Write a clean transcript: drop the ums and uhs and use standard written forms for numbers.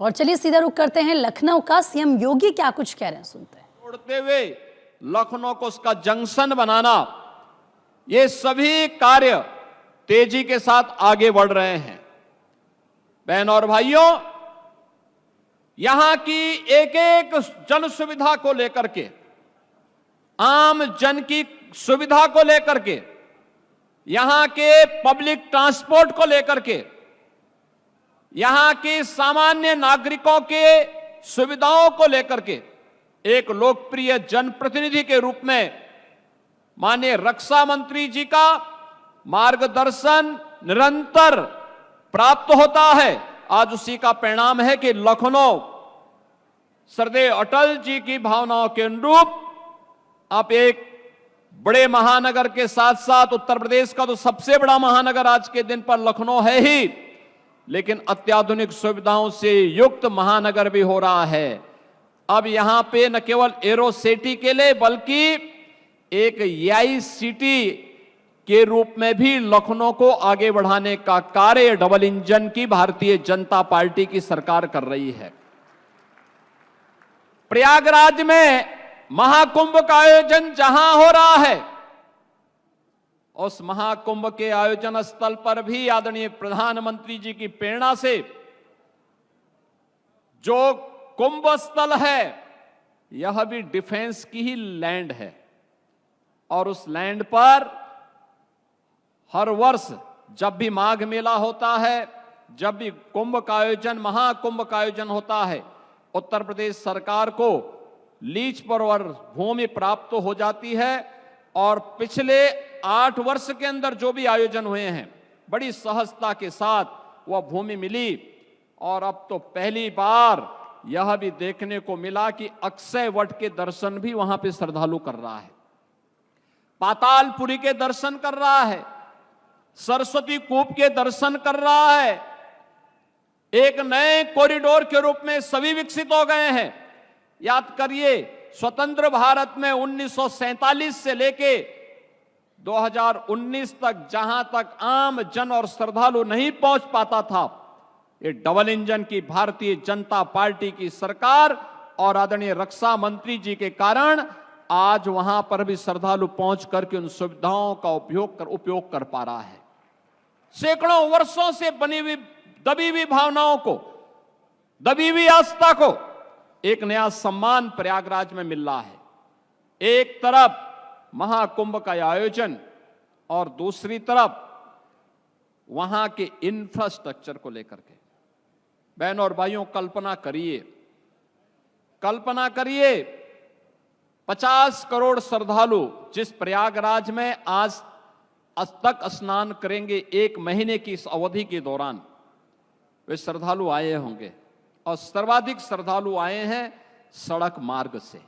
और चलिए सीधा रुख करते हैं लखनऊ का। सीएम योगी क्या कुछ कह रहे हैं, सुनते हैं। छोड़ते हुए लखनऊ को उसका जंक्शन बनाना, ये सभी कार्य तेजी के साथ आगे बढ़ रहे हैं। बहन और भाइयों, यहां की एक एक जन सुविधा को लेकर के, आम जन की सुविधा को लेकर के, यहां के पब्लिक ट्रांसपोर्ट को लेकर के, यहां के सामान्य नागरिकों के सुविधाओं को लेकर के एक लोकप्रिय जनप्रतिनिधि के रूप में माननीय रक्षा मंत्री जी का मार्गदर्शन निरंतर प्राप्त होता है। आज उसी का परिणाम है कि लखनऊ सरदेव अटल जी की भावनाओं के अनुरूप आप एक बड़े महानगर के साथ साथ उत्तर प्रदेश का तो सबसे बड़ा महानगर आज के दिन पर लखनऊ है ही, लेकिन अत्याधुनिक सुविधाओं से युक्त महानगर भी हो रहा है। अब यहां पे न केवल एरो सिटी के लिए बल्कि एक एआई सिटी के रूप में भी लखनऊ को आगे बढ़ाने का कार्य डबल इंजन की भारतीय जनता पार्टी की सरकार कर रही है। प्रयागराज में महाकुंभ का आयोजन जहां हो रहा है, उस महाकुंभ के आयोजन स्थल पर भी आदरणीय प्रधानमंत्री जी की प्रेरणा से जो कुंभ स्थल है, यह भी डिफेंस की ही लैंड है। और उस लैंड पर हर वर्ष जब भी माघ मेला होता है, जब भी कुंभ का आयोजन, महाकुंभ का आयोजन होता है, उत्तर प्रदेश सरकार को लीज पर भूमि प्राप्त हो जाती है। और पिछले 8 वर्ष के अंदर जो भी आयोजन हुए हैं, बड़ी सहजता के साथ वह भूमि मिली। और अब तो पहली बार यह भी देखने को मिला कि अक्षय वट के दर्शन भी वहां पे श्रद्धालु कर रहा है, पातालपुरी के दर्शन कर रहा है, सरस्वती कूप के दर्शन कर रहा है। एक नए कॉरिडोर के रूप में सभी विकसित हो गए हैं। याद करिए, स्वतंत्र भारत में 1947 से लेके 2019 तक जहां तक आम जन और श्रद्धालु नहीं पहुंच पाता था, ये डबल इंजन की भारतीय जनता पार्टी की सरकार और आदरणीय रक्षा मंत्री जी के कारण आज वहां पर भी श्रद्धालु पहुंच करके उन सुविधाओं का उपयोग कर पा रहा है। सैकड़ों वर्षों से बनी हुई दबी हुई भावनाओं को, दबी हुई आस्था को एक नया सम्मान प्रयागराज में मिल रहा है। एक तरफ महाकुंभ का आयोजन और दूसरी तरफ वहां के इंफ्रास्ट्रक्चर को लेकर के। बहनों और भाइयों, कल्पना करिए 50 करोड़ श्रद्धालु जिस प्रयागराज में आज तक स्नान करेंगे, 1 महीने की इस अवधि के दौरान वे श्रद्धालु आए होंगे। और सर्वाधिक श्रद्धालु आए हैं सड़क मार्ग से।